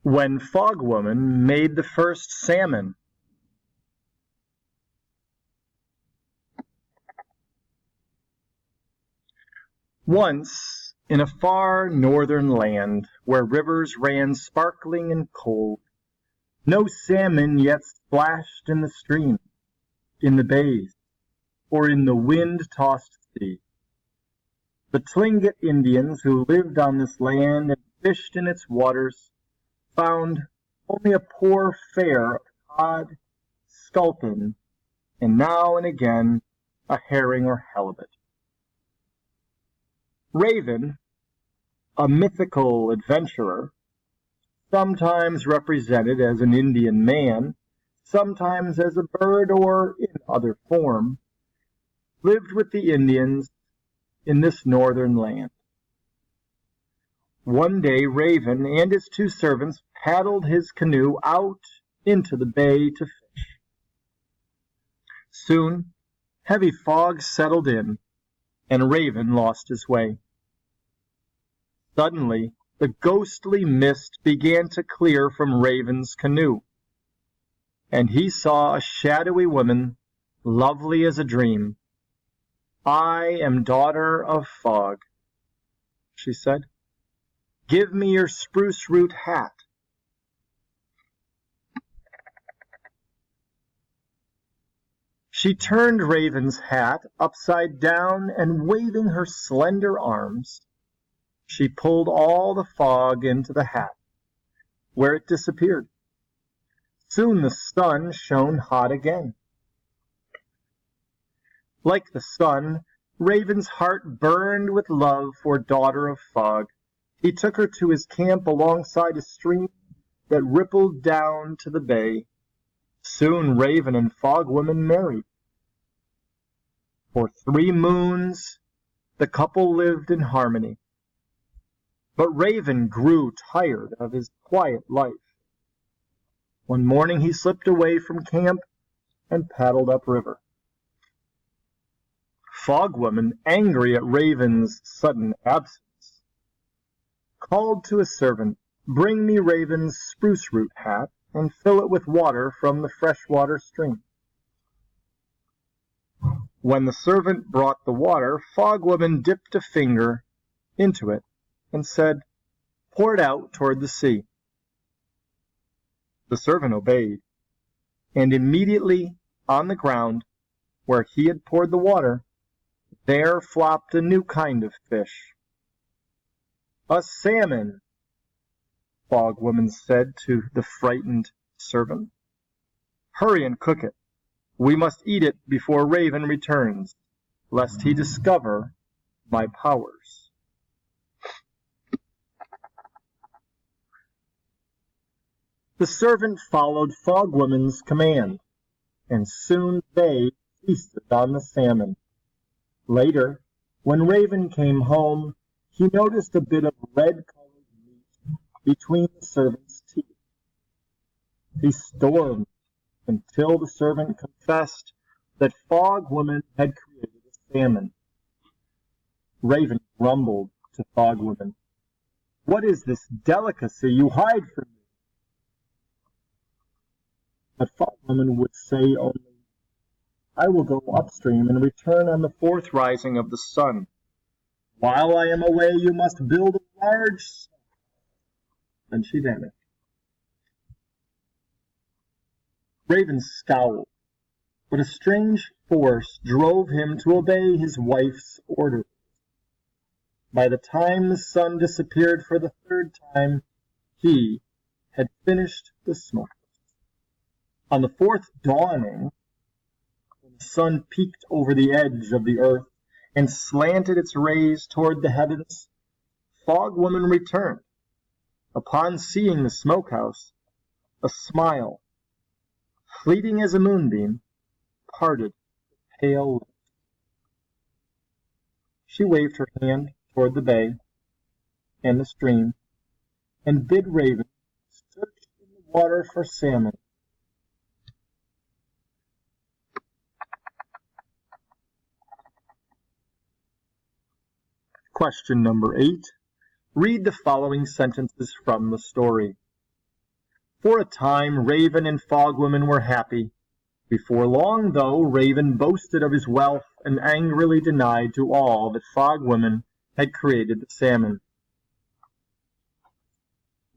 When Fog Woman made the first salmon. Once, in a far northern land, where rivers ran sparkling and cold, no salmon yet splashed in the stream, in the bays, or in the wind-tossed sea. The Tlingit Indians who lived on this land and fished in its waters found only a poor fare of cod, sculpin, and now and again a herring or halibut. Raven, a mythical adventurer, sometimes represented as an Indian man, sometimes as a bird or in other form, lived with the Indians in this northern land. One day Raven and his two servants paddled his canoe out into the bay to fish. Soon heavy fog settled in, and Raven lost his way. Suddenly the ghostly mist began to clear from Raven's canoe, and he saw a shadowy woman, lovely as a dream. "I am daughter of Fog," she said. "Give me your spruce root hat." She turned Raven's hat upside down, and waving her slender arms, she pulled all the fog into the hat, where it disappeared. Soon the sun shone hot again. Like the sun, Raven's heart burned with love for Daughter of Fog. He took her to his camp alongside a stream that rippled down to the bay. Soon Raven and Fog Woman married. For 3 moons the couple lived in harmony. But Raven grew tired of his quiet life. One morning he slipped away from camp and paddled upriver. Fog Woman, angry at Raven's sudden absence, called to a servant, "Bring me Raven's spruce root hat and fill it with water from the freshwater stream." When the servant brought the water, Fog Woman dipped a finger into it and said, "Pour it out toward the sea." The servant obeyed, and immediately on the ground where he had poured the water, there flopped a new kind of fish. "A salmon," Fog Woman said to the frightened servant. "Hurry and cook it. We must eat it before Raven returns, lest he discover my powers." The servant followed Fog Woman's command, and soon they feasted on the salmon. Later, when Raven came home, he noticed a bit of red-colored meat between the servant's teeth. He stormed until the servant confessed that Fog Woman had created a salmon. Raven grumbled to Fog Woman, "What is this delicacy you hide from me?" But Fog Woman would say only, "I will go upstream and return on the 4th rising of the sun. While I am away, you must build a large smoke." Then she vanished. Raven scowled, but a strange force drove him to obey his wife's orders. By the time the sun disappeared for the 3rd time, he had finished the smoke. On the 4th dawning, when the sun peeked over the edge of the earth and slanted its rays toward the heavens, Fog Woman returned. Upon seeing the smokehouse, a smile, fleeting as a moonbeam, parted the pale lips. She waved her hand toward the bay and the stream, and bid Raven search in the water for salmon. Question number 8. Read the following sentences from the story. For a time, Raven and Fogwoman were happy. Before long, though, Raven boasted of his wealth and angrily denied to all that Fogwoman had created the salmon.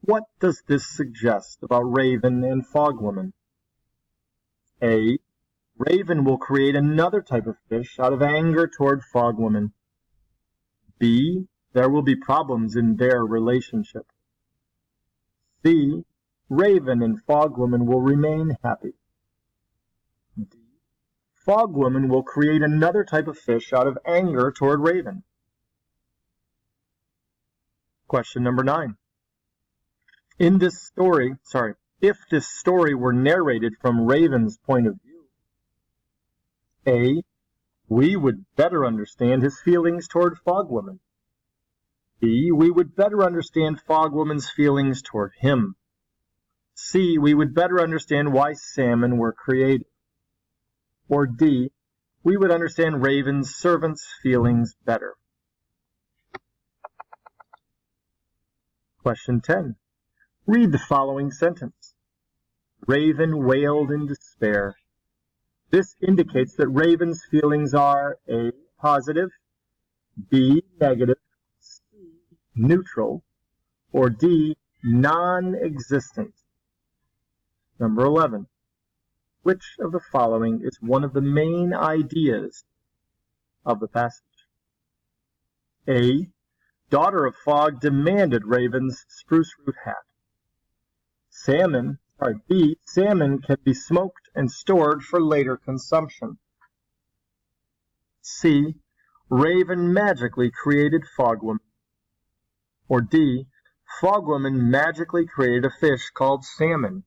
What does this suggest about Raven and Fogwoman? A. Raven will create another type of fish out of anger toward Fogwoman. B. There will be problems in their relationship. C. Raven and Fogwoman will remain happy. D. Fogwoman will create another type of fish out of anger toward Raven. Question number 9. If this story were narrated from Raven's point of view, A. We would better understand his feelings toward Fogwoman. B. We would better understand Fogwoman's feelings toward him. C. We would better understand why salmon were created. Or D. We would understand Raven's servants' feelings better. Question 10. Read the following sentence. Raven wailed in despair. This indicates that Raven's feelings are A. Positive, B. Negative, C. Neutral, or D. Non-existent. Number 11. Which of the following is one of the main ideas of the passage? A. Daughter of Fog demanded Raven's spruce root hat. B. Salmon can be smoked and stored for later consumption. C. Raven magically created Fogwoman. Or D. Fogwoman magically created a fish called salmon.